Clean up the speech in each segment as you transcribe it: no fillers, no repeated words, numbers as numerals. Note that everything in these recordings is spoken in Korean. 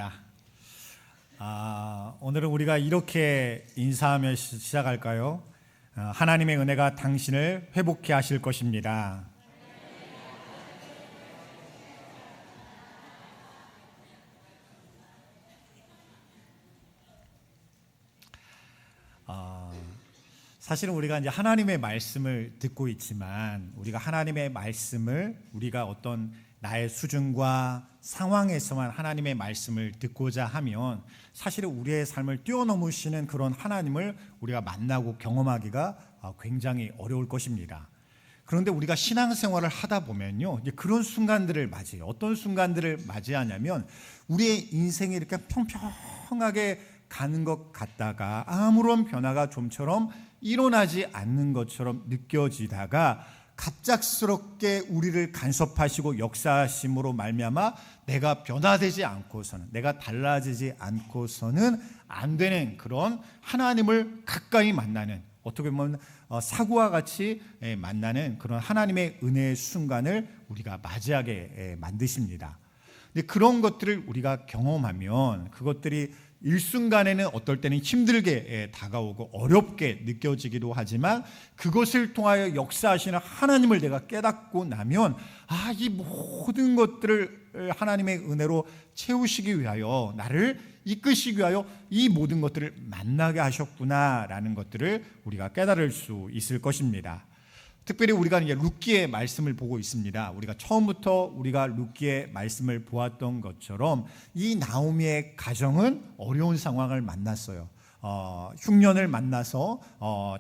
반갑습니다. 오늘은 우리가 이렇게 인사하며 시작할까요? 하나님의 은혜가 당신을 회복케 하실 것입니다. 사실은 우리가 이제 하나님의 말씀을 듣고 있지만 우리가 하나님의 말씀을 우리가 어떤 나의 수준과 상황에서만 하나님의 말씀을 듣고자 하면 사실은 우리의 삶을 뛰어넘으시는 그런 하나님을 우리가 만나고 경험하기가 굉장히 어려울 것입니다. 그런데 우리가 신앙생활을 하다 보면요, 이제 그런 순간들을 맞이해요. 어떤 순간들을 맞이하냐면 우리의 인생이 이렇게 평평하게 가는 것 같다가 아무런 변화가 좀처럼 일어나지 않는 것처럼 느껴지다가 갑작스럽게 우리를 간섭하시고 역사하심으로 말미암아 내가 변화되지 않고서는, 내가 달라지지 않고서는 안 되는 그런 하나님을 가까이 만나는, 어떻게 보면 사고와 같이 만나는 그런 하나님의 은혜의 순간을 우리가 맞이하게 만드십니다. 근데 그런 것들을 우리가 경험하면 그것들이 일순간에는 어떨 때는 힘들게 다가오고 어렵게 느껴지기도 하지만 그것을 통하여 역사하시는 하나님을 내가 깨닫고 나면 이 모든 것들을 하나님의 은혜로 채우시기 위하여, 나를 이끄시기 위하여 이 모든 것들을 만나게 하셨구나라는 것들을 우리가 깨달을 수 있을 것입니다. 특별히 우리가 이제 룻기의 말씀을 보고 있습니다. 우리가 처음부터 우리가 룻기의 말씀을 보았던 것처럼 이 나오미의 가정은 어려운 상황을 만났어요. 흉년을 만나서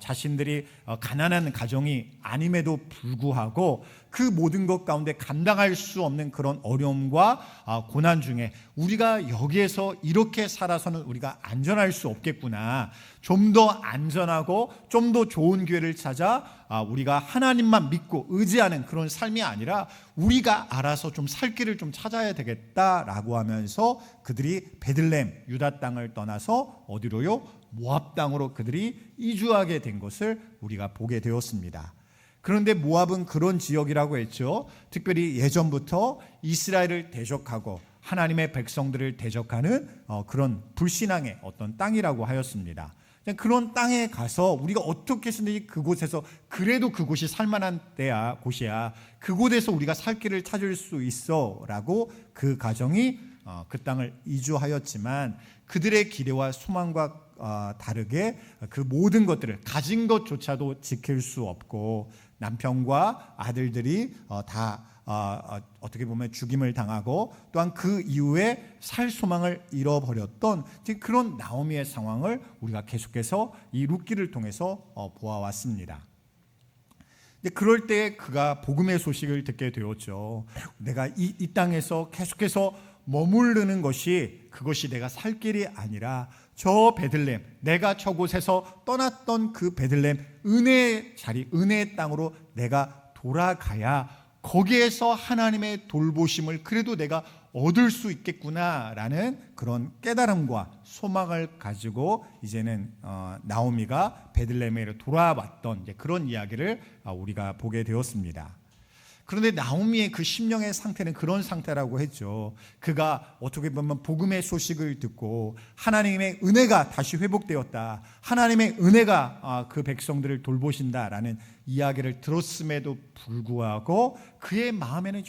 자신들이 가난한 가정이 아님에도 불구하고 그 모든 것 가운데 감당할 수 없는 그런 어려움과 고난 중에 우리가 여기에서 이렇게 살아서는 우리가 안전할 수 없겠구나, 좀 더 안전하고 좀 더 좋은 기회를 찾아 우리가 하나님만 믿고 의지하는 그런 삶이 아니라 우리가 알아서 좀 살 길을 좀 찾아야 되겠다라고 하면서 그들이 베들레헴 유다 땅을 떠나서 어디로요? 모압 땅으로 그들이 이주하게 된 것을 우리가 보게 되었습니다. 그런데 모압은 그런 지역이라고 했죠. 특별히 예전부터 이스라엘을 대적하고 하나님의 백성들을 대적하는 그런 불신앙의 어떤 땅이라고 하였습니다. 그런 땅에 가서 우리가 어떻게 해서든지 그곳에서, 그래도 그곳이 살만한 곳이야, 그곳에서 우리가 살 길을 찾을 수 있어 라고 그 가정이 그 땅을 이주하였지만 그들의 기대와 소망과 다르게 그 모든 것들을, 가진 것조차도 지킬 수 없고 남편과 아들들이 다 어떻게 보면 죽임을 당하고 또한 그 이후에 살 소망을 잃어버렸던 그런 나오미의 상황을 우리가 계속해서 이 룻기를 통해서 보아왔습니다. 근데 그럴 때 그가 복음의 소식을 듣게 되었죠. 내가 이 땅에서 계속해서 머무르는 것이, 그것이 내가 살 길이 아니라 저 베들레헴, 내가 저곳에서 떠났던 그 베들레헴 은혜의 자리, 은혜의 땅으로 내가 돌아가야 거기에서 하나님의 돌보심을 그래도 내가 얻을 수 있겠구나라는 그런 깨달음과 소망을 가지고 이제는 나오미가 베들레헴에 돌아왔던 그런 이야기를 우리가 보게 되었습니다. 그런데 나오미의 그 심령의 상태는 그런 상태라고 했죠. 그가 어떻게 보면 복음의 소식을 듣고 하나님의 은혜가 다시 회복되었다, 하나님의 은혜가 그 백성들을 돌보신다라는 이야기를 들었음에도 불구하고 그의 마음에는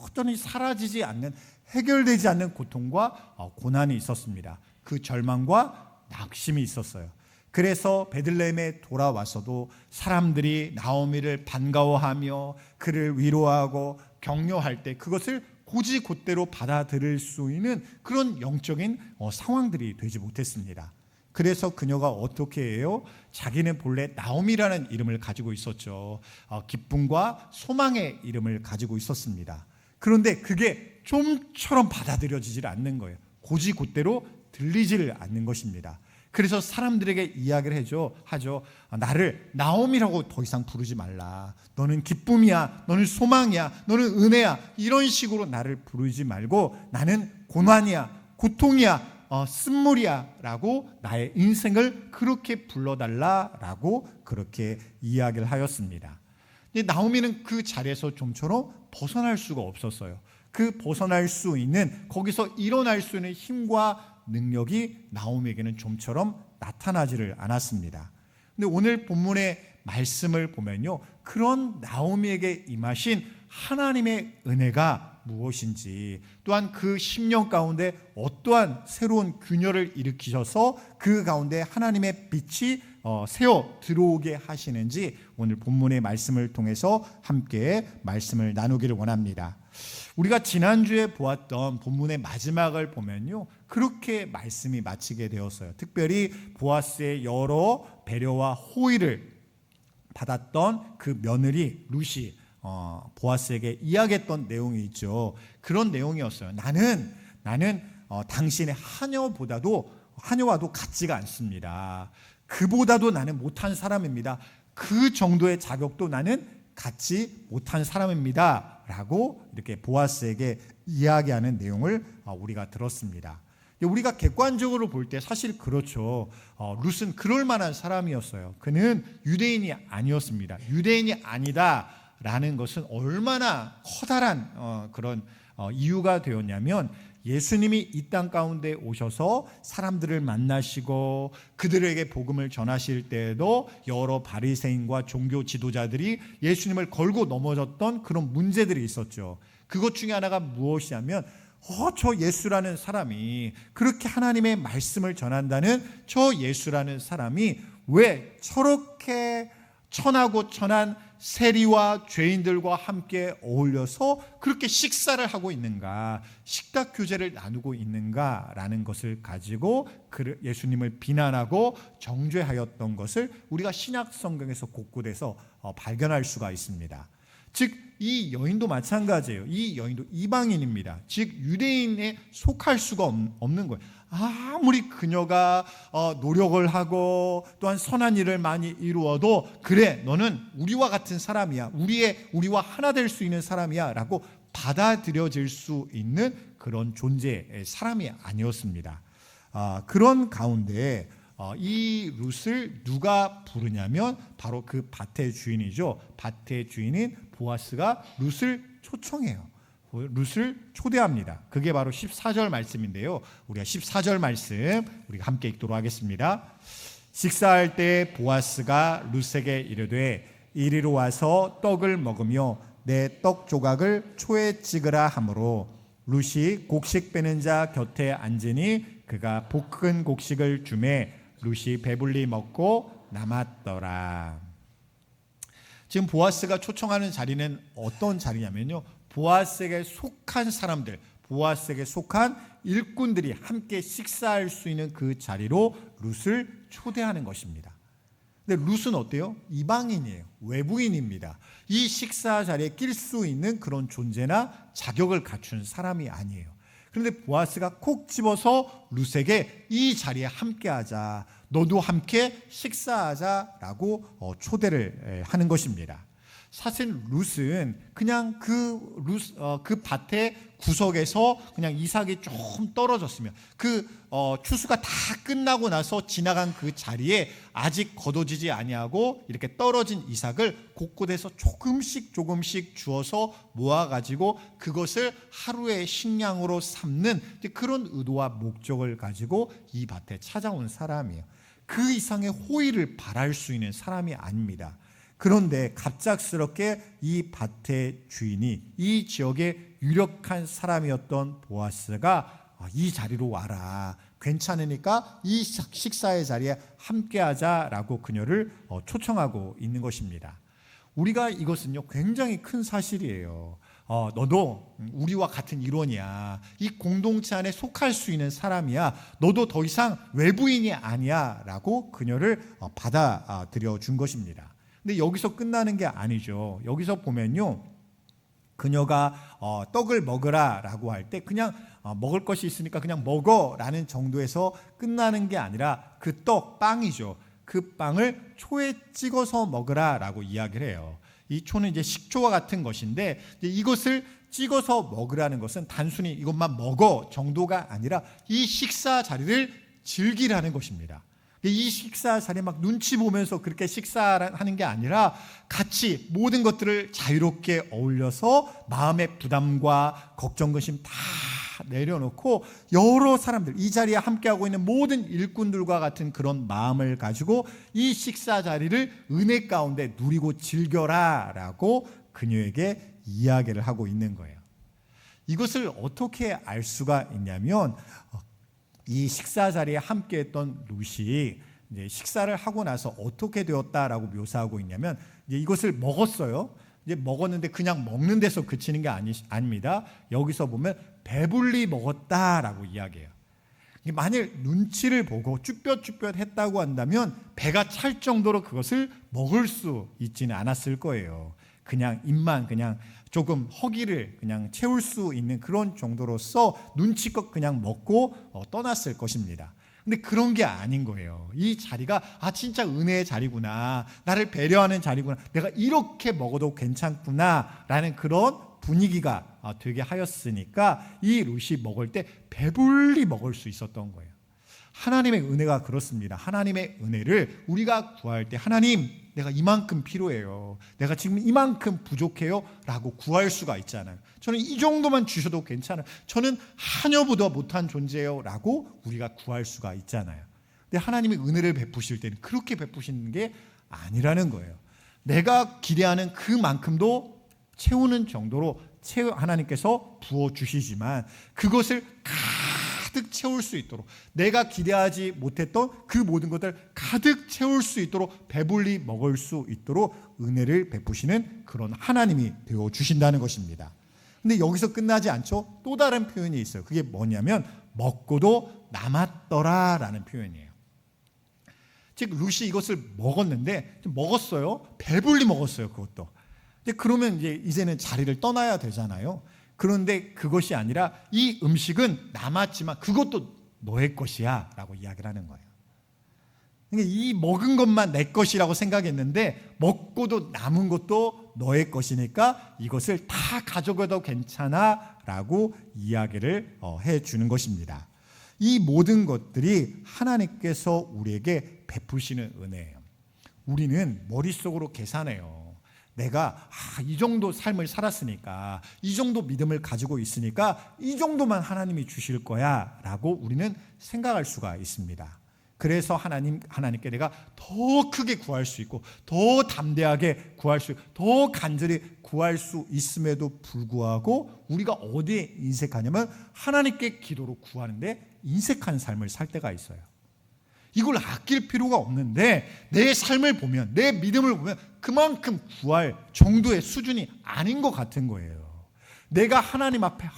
여전히 사라지지 않는, 해결되지 않는 고통과 고난이 있었습니다. 그 절망과 낙심이 있었어요. 그래서 베들레헴에 돌아와서도 사람들이 나오미를 반가워하며 그를 위로하고 격려할 때 그것을 곧이곧대로 받아들일 수 있는 그런 영적인 상황들이 되지 못했습니다. 그래서 그녀가 어떻게 해요? 자기는 본래 나오미라는 이름을 가지고 있었죠. 기쁨과 소망의 이름을 가지고 있었습니다. 그런데 그게 좀처럼 받아들여지질 않는 거예요. 곧이곧대로 들리지를 않는 것입니다. 그래서 사람들에게 이야기를 하죠. 나를 나오미라고 더 이상 부르지 말라. 너는 기쁨이야, 너는 소망이야, 너는 은혜야, 이런 식으로 나를 부르지 말고 나는 고난이야, 고통이야, 쓴물이야 라고 나의 인생을 그렇게 불러달라라고 그렇게 이야기를 하였습니다. 근데 나오미는 그 자리에서 좀처럼 벗어날 수가 없었어요. 그 벗어날 수 있는, 거기서 일어날 수 있는 힘과 능력이 나오미에게는 좀처럼 나타나지를 않았습니다. 근데 오늘 본문의 말씀을 보면요, 그런 나오미에게 임하신 하나님의 은혜가 무엇인지, 또한 그 10년 가운데 어떠한 새로운 균열을 일으키셔서 그 가운데 하나님의 빛이 새어 들어오게 하시는지 오늘 본문의 말씀을 통해서 함께 말씀을 나누기를 원합니다. 우리가 지난주에 보았던 본문의 마지막을 보면요, 그렇게 말씀이 마치게 되었어요. 특별히 보아스의 여러 배려와 호의를 받았던 그 며느리 룻이 보아스에게 이야기했던 내용이 있죠. 그런 내용이었어요. 나는 당신의 하녀와도 같지가 않습니다. 그보다도 나는 못한 사람입니다. 그 정도의 자격도 나는 갖지 못한 사람입니다 라고 이렇게 보아스에게 이야기하는 내용을 우리가 들었습니다. 우리가 객관적으로 볼 때 사실 그렇죠. 룻은 그럴 만한 사람이었어요. 그는 유대인이 아니었습니다. 유대인이 아니다라는 것은 얼마나 커다란 그런 이유가 되었냐면, 예수님이 이 땅 가운데 오셔서 사람들을 만나시고 그들에게 복음을 전하실 때에도 여러 바리새인과 종교 지도자들이 예수님을 걸고 넘어졌던 그런 문제들이 있었죠. 그것 중에 하나가 무엇이냐면, 저 예수라는 사람이, 그렇게 하나님의 말씀을 전한다는 저 예수라는 사람이 왜 저렇게 천하고 천한 세리와 죄인들과 함께 어울려서 그렇게 식사를 하고 있는가, 식탁 교제를 나누고 있는가라는 것을 가지고 예수님을 비난하고 정죄하였던 것을 우리가 신약 성경에서 곳곳에서 발견할 수가 있습니다. 즉 이 여인도 마찬가지예요. 이 여인도 이방인입니다. 즉 유대인에 속할 수가 없는 거예요. 아무리 그녀가 노력을 하고 또한 선한 일을 많이 이루어도, 그래 너는 우리와 같은 사람이야, 우리와 하나 될 수 있는 사람이야 라고 받아들여질 수 있는 그런 존재의 사람이 아니었습니다. 그런 가운데 이 룻을 누가 부르냐면 바로 그 밭의 주인이죠. 밭의 주인인 보아스가 룻을 초청해요. 룻을 초대합니다. 그게 바로 14절 말씀인데요. 우리가 14절 말씀 우리가 함께 읽도록 하겠습니다. 식사할 때 보아스가 룻에게 이르되 이리로 와서 떡을 먹으며 내 떡 조각을 초에 찍으라 하므로 룻이 곡식 빼는 자 곁에 앉으니 그가 볶은 곡식을 주매 룻이 배불리 먹고 남았더라. 지금 보아스가 초청하는 자리는 어떤 자리냐면요, 보아스에게 속한 사람들, 보아스에게 속한 일꾼들이 함께 식사할 수 있는 그 자리로 룻을 초대하는 것입니다. 근데 룻은 어때요? 이방인이에요. 외부인입니다. 이 식사 자리에 낄 수 있는 그런 존재나 자격을 갖춘 사람이 아니에요. 그런데 보아스가 콕 집어서 룻에게 이 자리에 함께하자, 너도 함께 식사하자라고 초대를 하는 것입니다. 사실 룻은 그냥 그 밭의 구석에서 그냥 이삭이 좀 떨어졌으면, 그 추수가 다 끝나고 나서 지나간 그 자리에 아직 거둬지지 아니하고 이렇게 떨어진 이삭을 곳곳에서 조금씩 주어서 모아가지고 그것을 하루의 식량으로 삼는 그런 의도와 목적을 가지고 이 밭에 찾아온 사람이에요. 그 이상의 호의를 바랄 수 있는 사람이 아닙니다. 그런데 갑작스럽게 이 밭의 주인이, 이 지역의 유력한 사람이었던 보아스가 이 자리로 와라, 괜찮으니까 이 식사의 자리에 함께하자라고 그녀를 초청하고 있는 것입니다. 우리가 이것은요 굉장히 큰 사실이에요. 너도 우리와 같은 일원이야, 이 공동체 안에 속할 수 있는 사람이야, 너도 더 이상 외부인이 아니야 라고 그녀를 받아들여 준 것입니다. 근데 여기서 끝나는 게 아니죠. 여기서 보면요, 그녀가 떡을 먹으라 라고 할 때 그냥 먹을 것이 있으니까 그냥 먹어 라는 정도에서 끝나는 게 아니라 그 떡, 빵이죠. 그 빵을 초에 찍어서 먹으라 라고 이야기를 해요. 이 초는 이제 식초와 같은 것인데, 이것을 찍어서 먹으라는 것은 단순히 이것만 먹어 정도가 아니라 이 식사 자리를 즐기라는 것입니다. 이 식사 자리에 막 눈치 보면서 그렇게 식사하는 게 아니라 같이 모든 것들을 자유롭게 어울려서 마음의 부담과 걱정, 근심 다 내려놓고 여러 사람들, 이 자리에 함께하고 있는 모든 일꾼들과 같은 그런 마음을 가지고 이 식사 자리를 은혜 가운데 누리고 즐겨라 라고 그녀에게 이야기를 하고 있는 거예요. 이것을 어떻게 알 수가 있냐면 이 식사 자리에 함께했던 룻이 이제 식사를 하고 나서 어떻게 되었다라고 묘사하고 있냐면 이제 이것을 먹었어요. 이제 먹었는데 그냥 먹는 데서 그치는 게 아닙니다. 여기서 보면 배불리 먹었다라고 이야기해요. 만일 눈치를 보고 쭈뼛쭈뼛 했다고 한다면 배가 찰 정도로 그것을 먹을 수 있지는 않았을 거예요. 그냥 입만 그냥 조금 허기를 그냥 채울 수 있는 그런 정도로서 눈치껏 그냥 먹고 떠났을 것입니다. 근데 그런 게 아닌 거예요. 이 자리가 진짜 은혜의 자리구나, 나를 배려하는 자리구나, 내가 이렇게 먹어도 괜찮구나 라는 그런 분위기가 되게 하였으니까 이 룻이 먹을 때 배불리 먹을 수 있었던 거예요. 하나님의 은혜가 그렇습니다. 하나님의 은혜를 우리가 구할 때 하나님, 내가 이만큼 필요해요, 내가 지금 이만큼 부족해요 라고 구할 수가 있잖아요. 저는 이 정도만 주셔도 괜찮아요, 저는 하녀보다 못한 존재예요 라고 우리가 구할 수가 있잖아요. 근데 하나님의 은혜를 베푸실 때는 그렇게 베푸시는 게 아니라는 거예요. 내가 기대하는 그만큼도 채우는 정도로 하나님께서 부어주시지만 그것을 가득 채울 수 있도록, 내가 기대하지 못했던 그 모든 것들을 가득 채울 수 있도록, 배불리 먹을 수 있도록 은혜를 베푸시는 그런 하나님이 되어주신다는 것입니다. 근데 여기서 끝나지 않죠. 또 다른 표현이 있어요. 그게 뭐냐면 먹고도 남았더라 라는 표현이에요. 즉 룻이 이것을 먹었어요. 배불리 먹었어요. 그것도. 근데 그러면 이제는 자리를 떠나야 되잖아요. 그런데 그것이 아니라 이 음식은 남았지만 그것도 너의 것이야 라고 이야기를 하는 거예요. 그러니까 이 먹은 것만 내 것이라고 생각했는데 먹고도 남은 것도 너의 것이니까 이것을 다 가져가도 괜찮아 라고 이야기를 해주는 것입니다. 이 모든 것들이 하나님께서 우리에게 베푸시는 은혜예요. 우리는 머릿속으로 계산해요. 내가 이 정도 삶을 살았으니까, 이 정도 믿음을 가지고 있으니까 이 정도만 하나님이 주실 거야 라고 우리는 생각할 수가 있습니다. 그래서 하나님께 내가 더 크게 구할 수 있고 더 담대하게 구할 수 있고 더 간절히 구할 수 있음에도 불구하고 우리가 어디에 인색하냐면 하나님께 기도로 구하는데 인색한 삶을 살 때가 있어요. 이걸 아낄 필요가 없는데 내 삶을 보면, 내 믿음을 보면 그만큼 구할 정도의 수준이 아닌 것 같은 거예요. 내가 하나님 앞에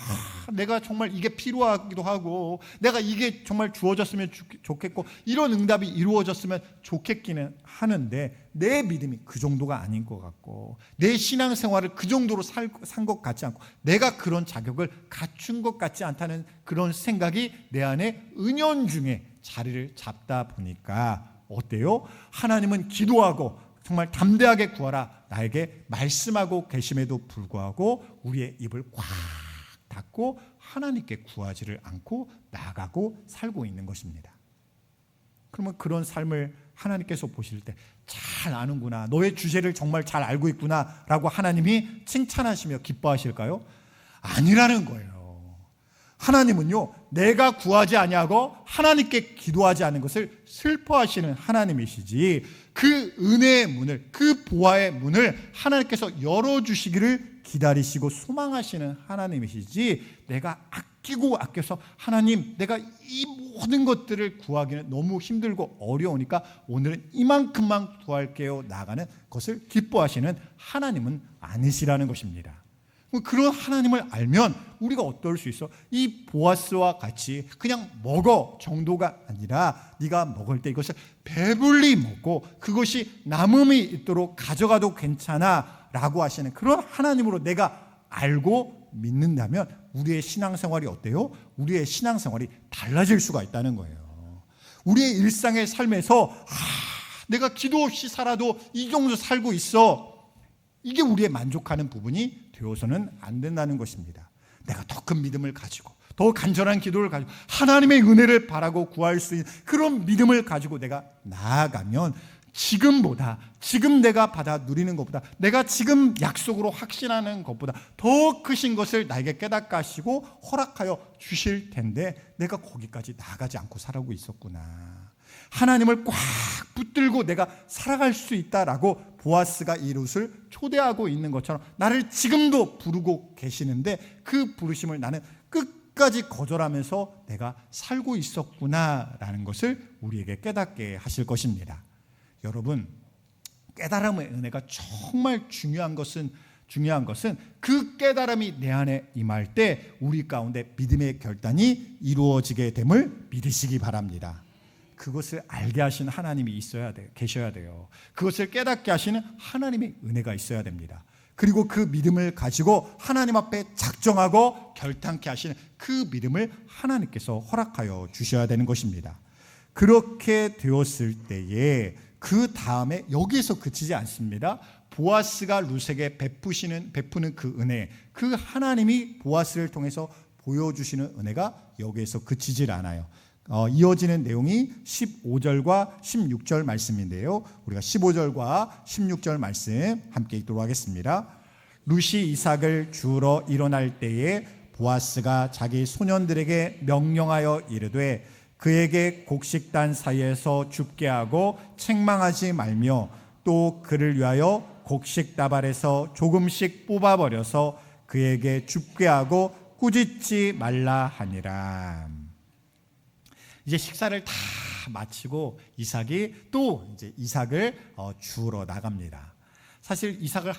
내가 정말 이게 필요하기도 하고 내가 이게 정말 주어졌으면 좋겠고 이런 응답이 이루어졌으면 좋겠기는 하는데 내 믿음이 그 정도가 아닌 것 같고 내 신앙생활을 그 정도로 산 것 같지 않고 내가 그런 자격을 갖춘 것 같지 않다는 그런 생각이 내 안에 은연중에 자리를 잡다 보니까 어때요? 하나님은 기도하고 정말 담대하게 구하라 나에게 말씀하고 계심에도 불구하고 우리의 입을 꽉 닫고 하나님께 구하지를 않고 나아가고 살고 있는 것입니다. 그러면 그런 삶을 하나님께서 보실 때 잘 아는구나, 너의 주제를 정말 잘 알고 있구나 라고 하나님이 칭찬하시며 기뻐하실까요? 아니라는 거예요. 하나님은요, 내가 구하지 아니하고 하나님께 기도하지 않은 것을 슬퍼하시는 하나님이시지 그 은혜의 문을, 그 보화의 문을 하나님께서 열어주시기를 기다리시고 소망하시는 하나님이시지 내가 아끼고 아껴서 하나님 내가 이 모든 것들을 구하기는 너무 힘들고 어려우니까 오늘은 이만큼만 구할게요 나가는 것을 기뻐하시는 하나님은 아니시라는 것입니다. 그런 하나님을 알면 우리가 어떨 수 있어? 이 보아스와 같이 그냥 먹어 정도가 아니라 네가 먹을 때 이것을 배불리 먹고 그것이 남음이 있도록 가져가도 괜찮아 라고 하시는 그런 하나님으로 내가 알고 믿는다면 우리의 신앙생활이 어때요? 우리의 신앙생활이 달라질 수가 있다는 거예요. 우리의 일상의 삶에서 내가 기도 없이 살아도 이 정도 살고 있어, 이게 우리의 만족하는 부분이 되어서는 안 된다는 것입니다. 내가 더 큰 믿음을 가지고 더 간절한 기도를 가지고 하나님의 은혜를 바라고 구할 수 있는 그런 믿음을 가지고 내가 나아가면 지금보다, 지금 내가 받아 누리는 것보다, 내가 지금 약속으로 확신하는 것보다 더 크신 것을 나에게 깨닫게 하시고 허락하여 주실 텐데 내가 거기까지 나아가지 않고 살아오고 있었구나. 하나님을 꽉 붙들고 내가 살아갈 수 있다라고 보아스가 이 룻을 초대하고 있는 것처럼 나를 지금도 부르고 계시는데 그 부르심을 나는 끝까지 거절하면서 내가 살고 있었구나라는 것을 우리에게 깨닫게 하실 것입니다. 여러분, 깨달음의 은혜가 정말 중요한 것은 그 깨달음이 내 안에 임할 때 우리 가운데 믿음의 결단이 이루어지게 됨을 믿으시기 바랍니다. 그것을 알게 하시는 하나님이 계셔야 돼요. 그것을 깨닫게 하시는 하나님의 은혜가 있어야 됩니다. 그리고 그 믿음을 가지고 하나님 앞에 작정하고 결단케 하시는 그 믿음을 하나님께서 허락하여 주셔야 되는 것입니다. 그렇게 되었을 때에 그 다음에 여기에서 그치지 않습니다. 보아스가 룻에게 베푸는 그 은혜, 그 하나님이 보아스를 통해서 보여주시는 은혜가 여기에서 그치질 않아요. 이어지는 내용이 15절과 16절 말씀인데요. 우리가 15절과 16절 말씀 함께 읽도록 하겠습니다. 룻이 이삭을 주우러 일어날 때에 보아스가 자기 소년들에게 명령하여 이르되 그에게 곡식단 사이에서 줍게 하고 책망하지 말며 또 그를 위하여 곡식다발에서 조금씩 뽑아버려서 그에게 줍게 하고 꾸짖지 말라 하니라. 이제 식사를 다 마치고 이삭이 또 이제 이삭을 주우러 나갑니다. 사실 이삭을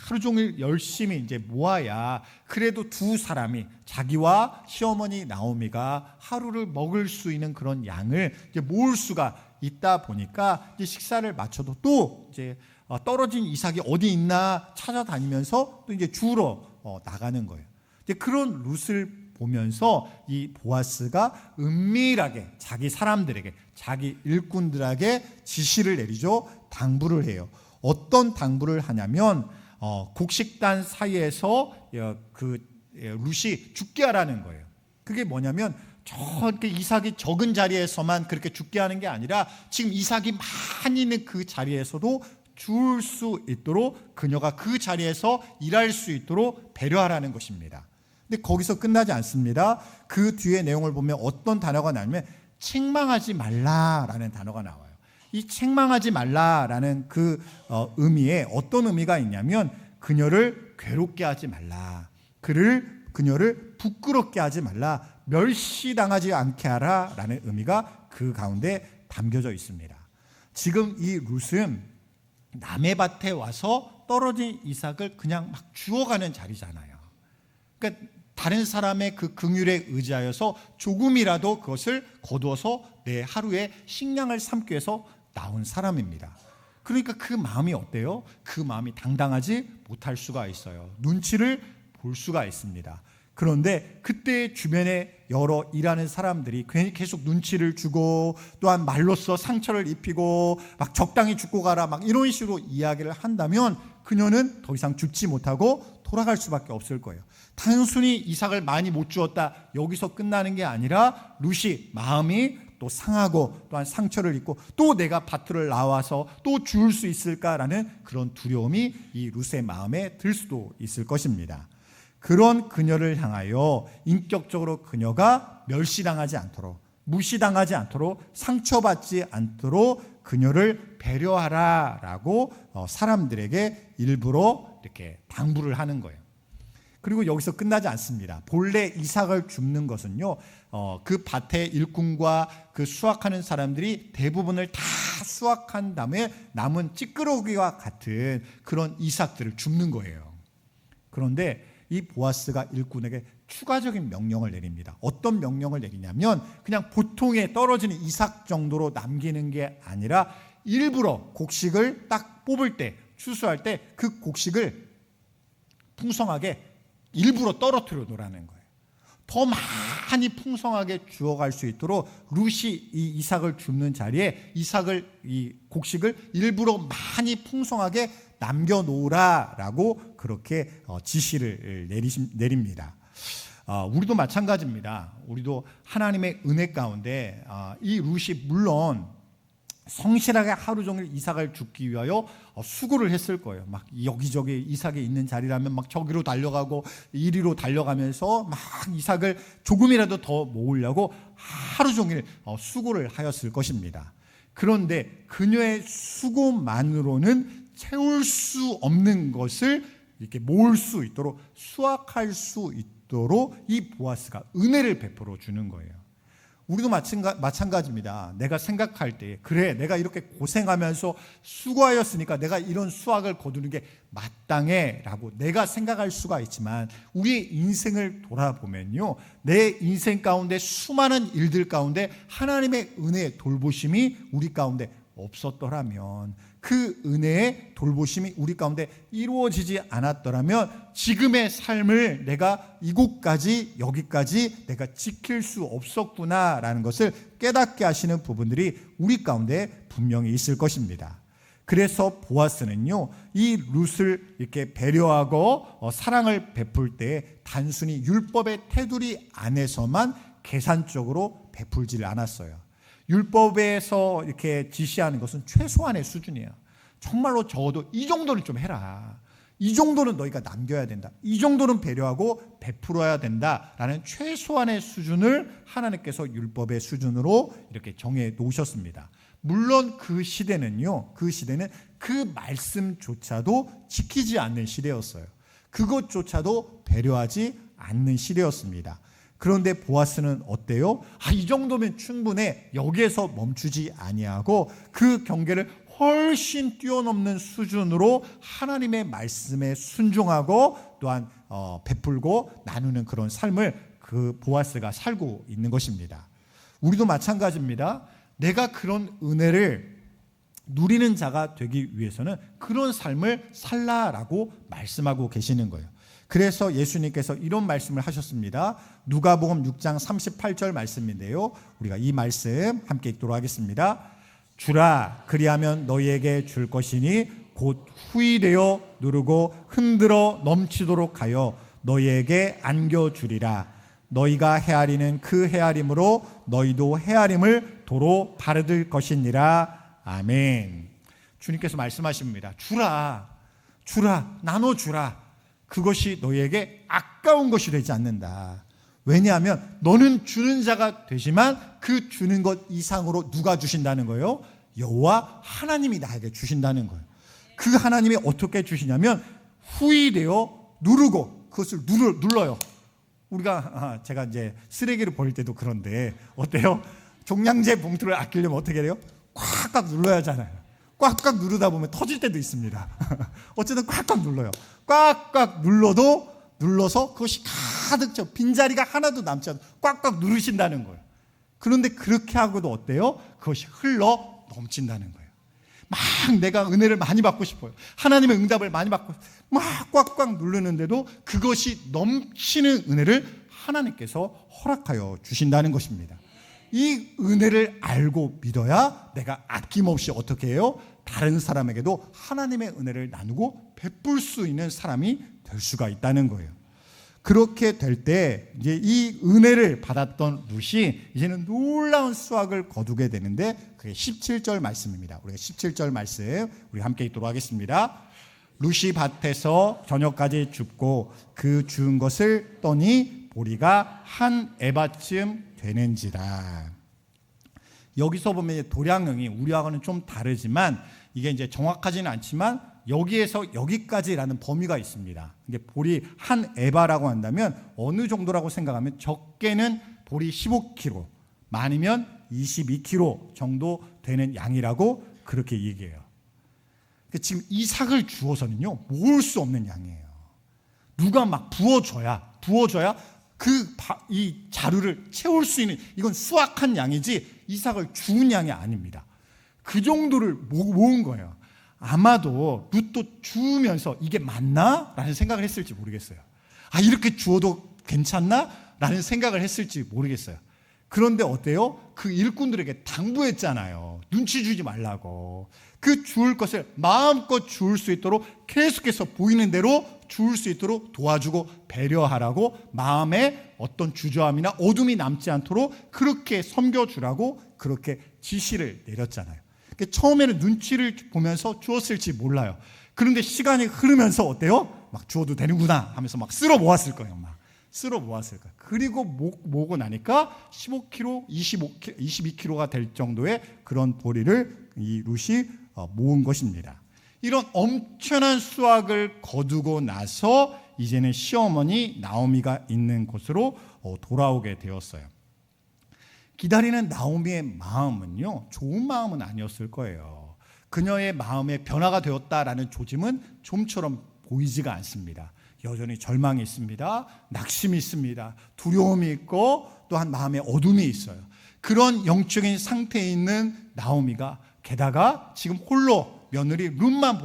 하루 종일 열심히 이제 모아야 그래도 두 사람이 자기와 시어머니 나오미가 하루를 먹을 수 있는 그런 양을 이제 모을 수가 있다 보니까 이제 식사를 마쳐도 또 이제 떨어진 이삭이 어디 있나 찾아다니면서 또 이제 주우러 나가는 거예요. 이제 그런 룻을 보면서 이 보아스가 은밀하게 자기 사람들에게, 자기 일꾼들에게 지시를 내리죠. 당부를 해요. 어떤 당부를 하냐면 곡식단 사이에서 룻이 죽게 하라는 거예요. 그게 뭐냐면 저렇게 이삭이 적은 자리에서만 그렇게 죽게 하는 게 아니라 지금 이삭이 많이 있는 그 자리에서도 죽을 수 있도록 그녀가 그 자리에서 일할 수 있도록 배려하라는 것입니다. 근데 거기서 끝나지 않습니다. 그 뒤에 내용을 보면 어떤 단어가 나오면 책망하지 말라라는 단어가 나와요. 이 책망하지 말라라는 그 의미에 어떤 의미가 있냐면 그녀를 괴롭게 하지 말라, 그녀를 부끄럽게 하지 말라, 멸시당하지 않게 하라라는 의미가 그 가운데 담겨져 있습니다. 지금 이 룻은 남의 밭에 와서 떨어진 이삭을 그냥 막 주워가는 자리잖아요. 그러니까 다른 사람의 그 긍휼에 의지하여서 조금이라도 그것을 거두어서 내 하루의 식량을 삼기 위해서 나온 사람입니다. 그러니까 그 마음이 어때요? 그 마음이 당당하지 못할 수가 있어요. 눈치를 볼 수가 있습니다. 그런데 그때 주변에 여러 일하는 사람들이 괜히 계속 눈치를 주고 또한 말로써 상처를 입히고 막 적당히 죽고 가라 막 이런 식으로 이야기를 한다면 그녀는 더 이상 죽지 못하고 돌아갈 수밖에 없을 거예요. 단순히 이삭을 많이 못 주었다 여기서 끝나는 게 아니라 룻이 마음이 또 상하고 또한 상처를 입고 또 내가 밭을 나와서 또 죽을 수 있을까라는 그런 두려움이 이 룻의 마음에 들 수도 있을 것입니다. 그런 그녀를 향하여 인격적으로 그녀가 멸시당하지 않도록, 무시당하지 않도록, 상처받지 않도록 그녀를 배려하라라고 사람들에게 일부러 이렇게 당부를 하는 거예요. 그리고 여기서 끝나지 않습니다. 본래 이삭을 줍는 것은요, 그 밭의 일꾼과 그 수확하는 사람들이 대부분을 다 수확한 다음에 남은 찌끄러기와 같은 그런 이삭들을 줍는 거예요. 그런데 이 보아스가 일꾼에게 추가적인 명령을 내립니다. 어떤 명령을 내리냐면 그냥 보통에 떨어지는 이삭 정도로 남기는 게 아니라 일부러 곡식을 딱 뽑을 때, 추수할 때 그 곡식을 풍성하게 일부러 떨어뜨려 놓으라는 거예요. 더 많이 풍성하게 주어갈 수 있도록 룻이 이 이삭을 줍는 자리에 이 곡식을 일부러 많이 풍성하게 남겨놓으라라고 그렇게 지시를 내립니다. 우리도 마찬가지입니다. 우리도 하나님의 은혜 가운데 이 룻이 물론 성실하게 하루 종일 이삭을 죽기 위하여 수고를 했을 거예요. 막 여기저기 이삭이 있는 자리라면 막 저기로 달려가고 이리로 달려가면서 막 이삭을 조금이라도 더 모으려고 하루 종일 수고를 하였을 것입니다. 그런데 그녀의 수고만으로는 채울 수 없는 것을 이렇게 모을 수 있도록, 수확할 수 있도록 이 보아스가 은혜를 베풀어 주는 거예요. 우리도 마찬가지입니다. 내가 생각할 때, 그래, 내가 이렇게 고생하면서 수고하였으니까 내가 이런 수확을 거두는 게 마땅해 라고 내가 생각할 수가 있지만, 우리의 인생을 돌아보면요, 내 인생 가운데 수많은 일들 가운데 하나님의 은혜의 돌보심이 우리 가운데 없었더라면, 그 은혜의 돌보심이 우리 가운데 이루어지지 않았더라면 지금의 삶을 내가 이곳까지, 여기까지 내가 지킬 수 없었구나라는 것을 깨닫게 하시는 부분들이 우리 가운데 분명히 있을 것입니다. 그래서 보아스는요, 이 룻을 이렇게 배려하고 사랑을 베풀 때 단순히 율법의 테두리 안에서만 계산적으로 베풀지를 않았어요. 율법에서 이렇게 지시하는 것은 최소한의 수준이에요. 정말로 적어도 이 정도는 좀 해라. 이 정도는 너희가 남겨야 된다. 이 정도는 배려하고 베풀어야 된다라는 최소한의 수준을 하나님께서 율법의 수준으로 이렇게 정해 놓으셨습니다. 물론 그 시대는 그 말씀조차도 지키지 않는 시대였어요. 그것조차도 배려하지 않는 시대였습니다. 그런데 보아스는 어때요? 이 정도면 충분해. 여기에서 멈추지 아니하고 그 경계를 훨씬 뛰어넘는 수준으로 하나님의 말씀에 순종하고 또한 베풀고 나누는 그런 삶을 그 보아스가 살고 있는 것입니다. 우리도 마찬가지입니다. 내가 그런 은혜를 누리는 자가 되기 위해서는 그런 삶을 살라라고 말씀하고 계시는 거예요. 그래서 예수님께서 이런 말씀을 하셨습니다. 누가복음 6장 38절 말씀인데요, 우리가 이 말씀 함께 읽도록 하겠습니다. 주라, 그리하면 너희에게 줄 것이니 곧 후일되어 누르고 흔들어 넘치도록 하여 너희에게 안겨주리라. 너희가 헤아리는 그 헤아림으로 너희도 헤아림을 도로 바르들 것이니라. 아멘. 주님께서 말씀하십니다. 주라, 나눠주라. 그것이 너희에게 아까운 것이 되지 않는다. 왜냐하면 너는 주는 자가 되지만 그 주는 것 이상으로 누가 주신다는 거예요? 여호와 하나님이 나에게 주신다는 거예요. 그 하나님이 어떻게 주시냐면 후일되어 누르고, 그것을 눌러요. 우리가 제가 이제 쓰레기를 버릴 때도 그런데 어때요? 종량제 봉투를 아끼려면 어떻게 해요? 꽉꽉 눌러야 하잖아요. 꽉꽉 누르다 보면 터질 때도 있습니다. 어쨌든 꽉꽉 눌러요. 꽉꽉 눌러서 그것이 가득 차, 빈자리가 하나도 남지 않고 꽉꽉 누르신다는 거예요. 그런데 그렇게 하고도 어때요? 그것이 흘러 넘친다는 거예요. 막 내가 은혜를 많이 받고 싶어요. 하나님의 응답을 많이 받고 막 꽉꽉 누르는데도 그것이 넘치는 은혜를 하나님께서 허락하여 주신다는 것입니다. 이 은혜를 알고 믿어야 내가 아낌없이 어떻게 해요? 다른 사람에게도 하나님의 은혜를 나누고 베풀 수 있는 사람이 될 수가 있다는 거예요. 그렇게 될 때 이제 이 은혜를 받았던 룻이 이제는 놀라운 수확을 거두게 되는데, 그게 17절 말씀입니다. 우리가 17절 말씀 우리 함께 읽도록 하겠습니다. 룻이 밭에서 저녁까지 줍고 그 주운 것을 떠니 보리가 한 에바쯤 되는지라. 여기서 보면 도량형이 우리하고는 좀 다르지만 이게 이제 정확하지는 않지만 여기에서 여기까지라는 범위가 있습니다. 이게 보리 한 에바라고 한다면 어느 정도라고 생각하면 적게는 보리 15kg, 많으면 22kg 정도 되는 양이라고 그렇게 얘기해요. 지금 이삭을 주어서는요 모을 수 없는 양이에요. 누가 막 부어줘야 이 자루를 채울 수 있는, 이건 수확한 양이지 이삭을 주운 양이 아닙니다. 그 정도를 모은 거예요. 아마도 룻도 주우면서 이게 맞나? 라는 생각을 했을지 모르겠어요. 이렇게 주어도 괜찮나? 라는 생각을 했을지 모르겠어요. 그런데 어때요? 그 일꾼들에게 당부했잖아요. 눈치 주지 말라고. 그 주울 것을 마음껏 주울 수 있도록 계속해서 보이는 대로 죽을 수 있도록 도와주고 배려하라고, 마음에 어떤 주저함이나 어둠이 남지 않도록 그렇게 섬겨주라고 그렇게 지시를 내렸잖아요. 처음에는 눈치를 보면서 주었을지 몰라요. 그런데 시간이 흐르면서 어때요? 막 주어도 되는구나 하면서 막 쓸어 모았을 거예요. 막 쓸어 모았을 거예요. 그리고 모으고 나니까 15kg, 22kg가 될 정도의 그런 보리를 이 룻이 모은 것입니다. 이런 엄청난 수확을 거두고 나서 이제는 시어머니 나오미가 있는 곳으로 돌아오게 되었어요. 기다리는 나오미의 마음은요, 좋은 마음은 아니었을 거예요. 그녀의 마음에 변화가 되었다라는 조짐은 좀처럼 보이지가 않습니다. 여전히 절망이 있습니다. 낙심이 있습니다. 두려움이 있고 또한 마음에 어둠이 있어요. 그런 영적인 상태에 있는 나오미가 게다가 지금 홀로 며느리 룻만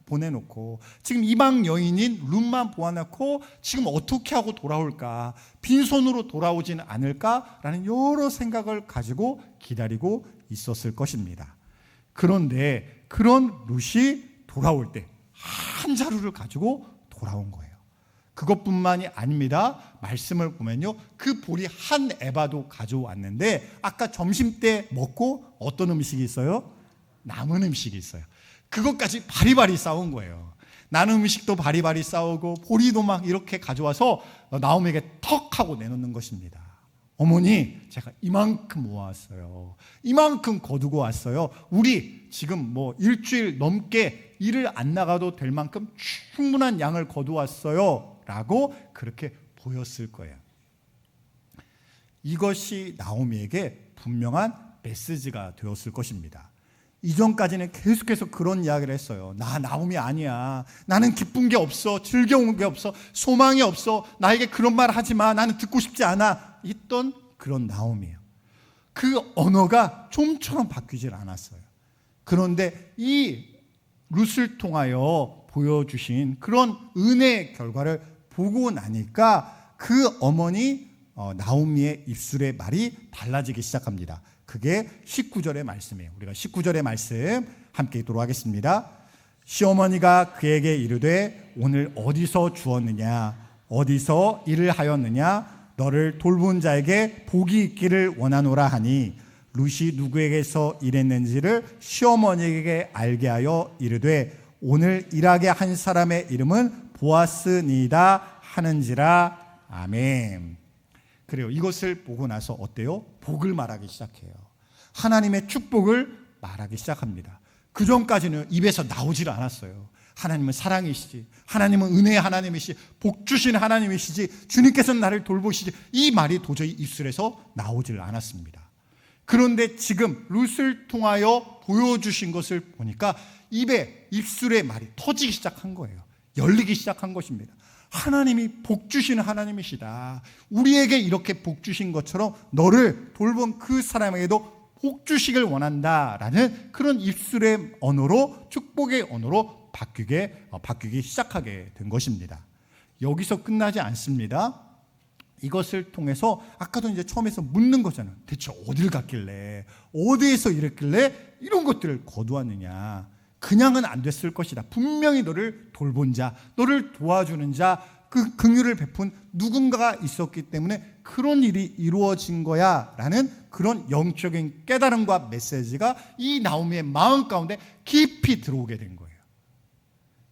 보내놓고 지금 이방 여인인 룻만 보아놓고 지금 어떻게 하고 돌아올까, 빈손으로 돌아오지는 않을까라는 여러 생각을 가지고 기다리고 있었을 것입니다. 그런데 그런 룻이 돌아올 때 한 자루를 가지고 돌아온 거예요. 그것뿐만이 아닙니다. 말씀을 보면요, 그 보리 한 에바도 가져왔는데 아까 점심때 먹고 어떤 음식이 있어요? 남은 음식이 있어요. 그것까지 바리바리 싸운 거예요. 나는 음식도 바리바리 싸우고 보리도 막 이렇게 가져와서 나오미에게 턱 하고 내놓는 것입니다. 어머니, 제가 이만큼 모았어요. 이만큼 거두고 왔어요. 우리 지금 뭐 일주일 넘게 일을 안 나가도 될 만큼 충분한 양을 거두었어요 라고 그렇게 보였을 거예요. 이것이 나오미에게 분명한 메시지가 되었을 것입니다. 이전까지는 계속해서 그런 이야기를 했어요. 나 나오미 아니야. 나는 기쁜 게 없어. 즐거운 게 없어. 소망이 없어. 나에게 그런 말 하지 마. 나는 듣고 싶지 않아. 있던 그런 나오미예요. 그 언어가 좀처럼 바뀌질 않았어요. 그런데 이 룻을 통하여 보여주신 그런 은혜의 결과를 보고 나니까 그 어머니 나오미의 입술의 말이 달라지기 시작합니다. 그게 19절의 말씀이에요. 우리가 19절의 말씀 함께 읽도록 하겠습니다. 시어머니가 그에게 이르되 오늘 어디서 주었느냐, 어디서 일을 하였느냐, 너를 돌본 자에게 복이 있기를 원하노라 하니 룻이 누구에게서 일했는지를 시어머니에게 알게 하여 이르되 오늘 일하게 한 사람의 이름은 보아스니이다 하는지라. 아멘. 그래요. 이것을 보고 나서 어때요? 복을 말하기 시작해요. 하나님의 축복을 말하기 시작합니다. 그 전까지는 입에서 나오질 않았어요. 하나님은 사랑이시지, 하나님은 은혜의 하나님이시지, 복 주신 하나님이시지, 주님께서는 나를 돌보시지, 이 말이 도저히 입술에서 나오질 않았습니다. 그런데 지금 룻을 통하여 보여주신 것을 보니까 입술의 말이 터지기 시작한 거예요. 열리기 시작한 것입니다. 하나님이 복 주시는 하나님이시다. 우리에게 이렇게 복 주신 것처럼 너를 돌본 그 사람에게도 복 주시길 원한다라는 그런 입술의 언어로, 축복의 언어로 바뀌기 시작하게 된 것입니다. 여기서 끝나지 않습니다. 이것을 통해서 아까도 이제 처음에서 묻는 거잖아요. 대체 어딜 갔길래, 어디에서 이랬길래 이런 것들을 거두었느냐. 그냥은 안 됐을 것이다. 분명히 너를 돌본 자, 너를 도와주는 자, 그 긍휼을 베푼 누군가가 있었기 때문에 그런 일이 이루어진 거야 라는 그런 영적인 깨달음과 메시지가 이 나오미의 마음 가운데 깊이 들어오게 된 거예요.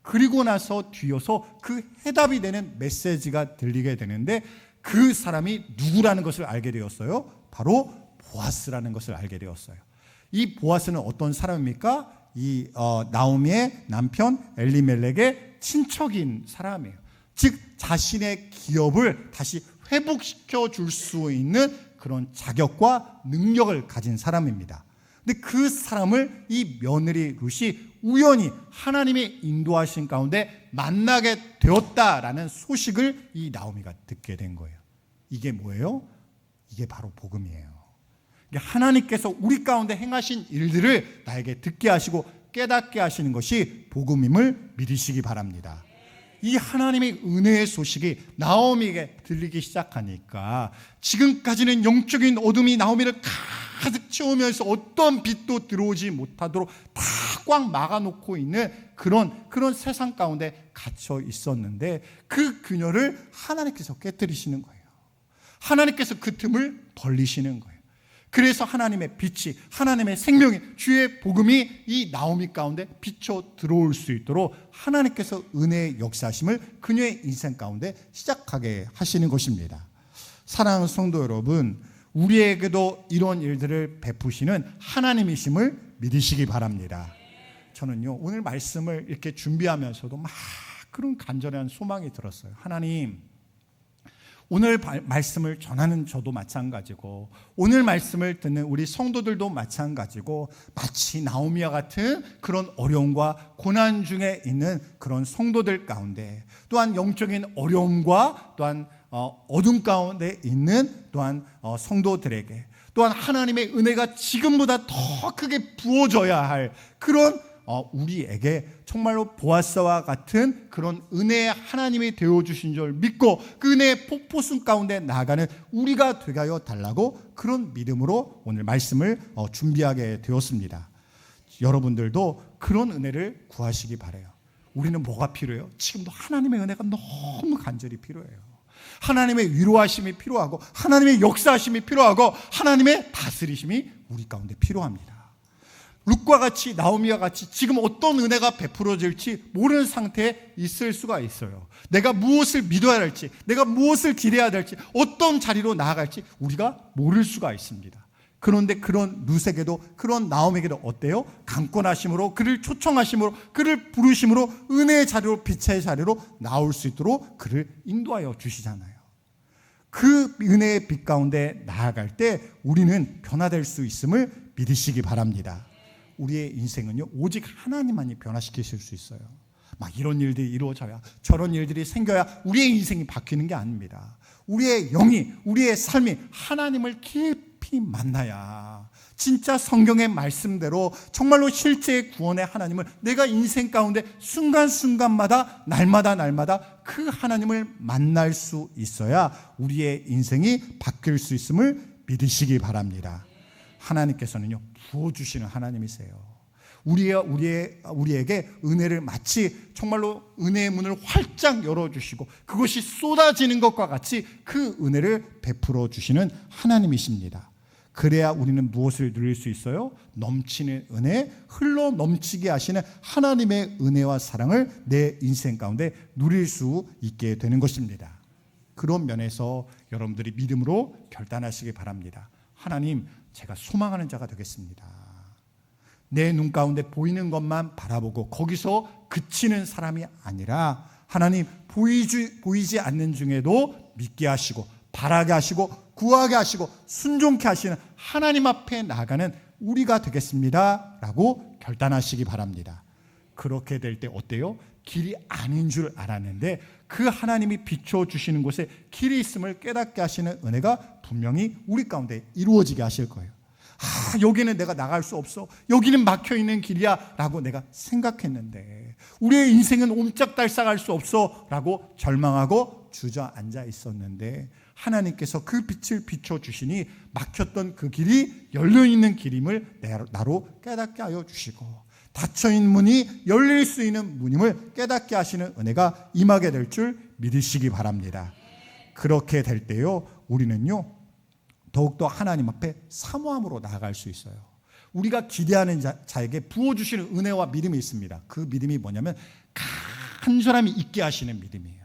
그리고 나서 뒤어서 그 해답이 되는 메시지가 들리게 되는데 그 사람이 누구라는 것을 알게 되었어요. 바로 보아스라는 것을 알게 되었어요. 이 보아스는 어떤 사람입니까? 이 나오미의 남편 엘리멜렉의 친척인 사람이에요. 즉 자신의 기업을 다시 회복시켜 줄 수 있는 그런 자격과 능력을 가진 사람입니다. 근데 그 사람을 이 며느리 룻이 우연히 하나님의 인도하신 가운데 만나게 되었다라는 소식을 이 나오미가 듣게 된 거예요. 이게 뭐예요? 이게 바로 복음이에요. 하나님께서 우리 가운데 행하신 일들을 나에게 듣게 하시고 깨닫게 하시는 것이 복음임을 믿으시기 바랍니다. 이 하나님의 은혜의 소식이 나오미에게 들리기 시작하니까 지금까지는 영적인 어둠이 나오미를 가득 채우면서 어떤 빛도 들어오지 못하도록 다 꽉 막아놓고 있는 그런 세상 가운데 갇혀 있었는데 그 균열을 하나님께서 깨뜨리시는 거예요. 하나님께서 그 틈을 벌리시는 거예요. 그래서 하나님의 빛이, 하나님의 생명이, 주의 복음이 이 나오미 가운데 비쳐 들어올 수 있도록 하나님께서 은혜의 역사하심을 그녀의 인생 가운데 시작하게 하시는 것입니다. 사랑하는 성도 여러분, 우리에게도 이런 일들을 베푸시는 하나님이심을 믿으시기 바랍니다. 저는요, 오늘 말씀을 이렇게 준비하면서도 막 그런 간절한 소망이 들었어요. 하나님, 오늘 말씀을 전하는 저도 마찬가지고 오늘 말씀을 듣는 우리 성도들도 마찬가지고 마치 나오미와 같은 그런 어려움과 고난 중에 있는 그런 성도들 가운데 또한 영적인 어려움과 또한 어둠 가운데 있는 또한 성도들에게 또한 하나님의 은혜가 지금보다 더 크게 부어져야 할 그런 우리에게 정말로 보아스와 같은 그런 은혜의 하나님이 되어주신 줄 믿고 그 은혜의 폭포수 가운데 나아가는 우리가 되게 하여 달라고 그런 믿음으로 오늘 말씀을 준비하게 되었습니다. 여러분들도 그런 은혜를 구하시기 바라요. 우리는 뭐가 필요해요? 지금도 하나님의 은혜가 너무 간절히 필요해요. 하나님의 위로하심이 필요하고 하나님의 역사하심이 필요하고 하나님의 다스리심이 우리 가운데 필요합니다. 룻과 같이 나오미와 같이 지금 어떤 은혜가 베풀어질지 모르는 상태에 있을 수가 있어요. 내가 무엇을 믿어야 할지, 내가 무엇을 기대해야 될지, 어떤 자리로 나아갈지 우리가 모를 수가 있습니다. 그런데 그런 룻에게도 그런 나오미에게도 어때요? 강권하심으로 그를 초청하심으로 그를 부르심으로 은혜의 자리로 빛의 자리로 나올 수 있도록 그를 인도하여 주시잖아요. 그 은혜의 빛 가운데 나아갈 때 우리는 변화될 수 있음을 믿으시기 바랍니다. 우리의 인생은요 오직 하나님만이 변화시키실 수 있어요. 막 이런 일들이 이루어져야 저런 일들이 생겨야 우리의 인생이 바뀌는 게 아닙니다. 우리의 영이 우리의 삶이 하나님을 깊이 만나야 진짜 성경의 말씀대로 정말로 실제의 구원의 하나님을 내가 인생 가운데 순간순간마다 날마다 그 하나님을 만날 수 있어야 우리의 인생이 바뀔 수 있음을 믿으시기 바랍니다. 하나님께서는요 부어주시는 하나님이세요. 우리에게 은혜를 마치 정말로 은혜의 문을 활짝 열어주시고 그것이 쏟아지는 것과 같이 그 은혜를 베풀어 주시는 하나님이십니다. 그래야 우리는 무엇을 누릴 수 있어요? 넘치는 은혜, 흘러 넘치게 하시는 하나님의 은혜와 사랑을 내 인생 가운데 누릴 수 있게 되는 것입니다. 그런 면에서 여러분들이 믿음으로 결단하시기 바랍니다. 하나님, 제가 소망하는 자가 되겠습니다. 내 눈 가운데 보이는 것만 바라보고 거기서 그치는 사람이 아니라 하나님 보이지 않는 중에도 믿게 하시고 바라게 하시고 구하게 하시고 순종케 하시는 하나님 앞에 나아가는 우리가 되겠습니다 라고 결단하시기 바랍니다. 그렇게 될 때 어때요? 길이 아닌 줄 알았는데 그 하나님이 비춰주시는 곳에 길이 있음을 깨닫게 하시는 은혜가 분명히 우리 가운데 이루어지게 하실 거예요. 여기는 내가 나갈 수 없어, 여기는 막혀있는 길이야 라고 내가 생각했는데 우리의 인생은 옴짝달싹할 수 없어 라고 절망하고 주저앉아 있었는데 하나님께서 그 빛을 비춰주시니 막혔던 그 길이 열려있는 길임을 나로 깨닫게 하여 주시고 닫혀있는 문이 열릴 수 있는 문임을 깨닫게 하시는 은혜가 임하게 될 줄 믿으시기 바랍니다. 그렇게 될 때요 우리는요 더욱더 하나님 앞에 사모함으로 나아갈 수 있어요. 우리가 기대하는 자에게 부어주시는 은혜와 믿음이 있습니다. 그 믿음이 뭐냐면 간절함이 있게 하시는 믿음이에요.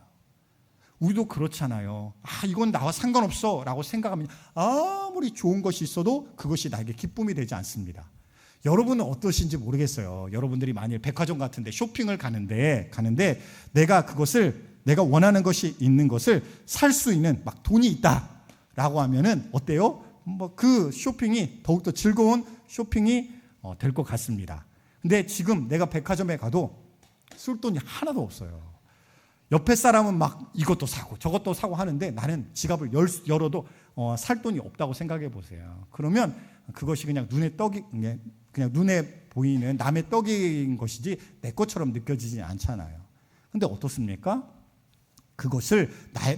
우리도 그렇잖아요. 이건 나와 상관없어 라고 생각하면 아무리 좋은 것이 있어도 그것이 나에게 기쁨이 되지 않습니다. 여러분은 어떠신지 모르겠어요. 여러분들이 만일 백화점 같은데 쇼핑을 가는데 내가 원하는 것이 있는 것을 살 수 있는 막 돈이 있다 라고 하면은 어때요? 그 쇼핑이 더욱더 즐거운 쇼핑이 될 것 같습니다. 근데 지금 내가 백화점에 가도 쓸 돈이 하나도 없어요. 옆에 사람은 막 이것도 사고 저것도 사고 하는데 나는 지갑을 열어도 살 돈이 없다고 생각해 보세요. 그러면 그것이 그냥 눈에 보이는 남의 떡인 것이지 내 것처럼 느껴지지 않잖아요. 근데 어떻습니까? 그것을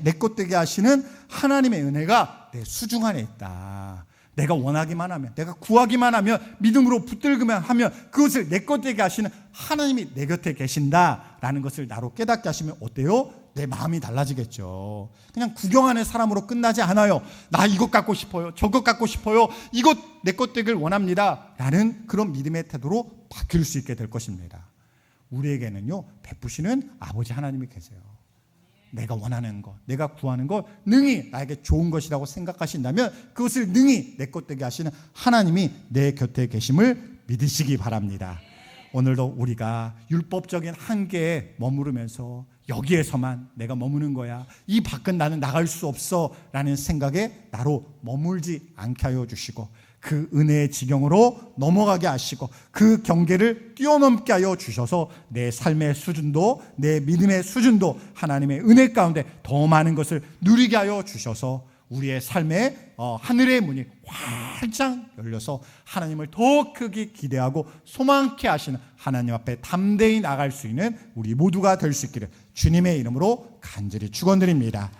내 것 되게 하시는 하나님의 은혜가 내 수중 안에 있다. 내가 원하기만 하면, 내가 구하기만 하면, 믿음으로 붙들기만 하면 그것을 내 것 되게 하시는 하나님이 내 곁에 계신다라는 것을 나로 깨닫게 하시면 어때요? 내 마음이 달라지겠죠. 그냥 구경하는 사람으로 끝나지 않아요. 나 이것 갖고 싶어요. 저것 갖고 싶어요. 이것 내 것 되길 원합니다. 라는 그런 믿음의 태도로 바뀔 수 있게 될 것입니다. 우리에게는요, 베푸시는 아버지 하나님이 계세요. 내가 원하는 것, 내가 구하는 것 능히 나에게 좋은 것이라고 생각하신다면 그것을 능히 내 것 되게 하시는 하나님이 내 곁에 계심을 믿으시기 바랍니다. 오늘도 우리가 율법적인 한계에 머무르면서 여기에서만 내가 머무는 거야, 이 밖은 나는 나갈 수 없어 라는 생각에 나로 머물지 않게 하여 주시고 그 은혜의 지경으로 넘어가게 하시고 그 경계를 뛰어넘게 하여 주셔서 내 삶의 수준도, 내 믿음의 수준도 하나님의 은혜 가운데 더 많은 것을 누리게 하여 주셔서 우리의 삶에 하늘의 문이 활짝 열려서 하나님을 더 크게 기대하고 소망케 하시는 하나님 앞에 담대히 나갈 수 있는 우리 모두가 될 수 있기를 주님의 이름으로 간절히 축원드립니다.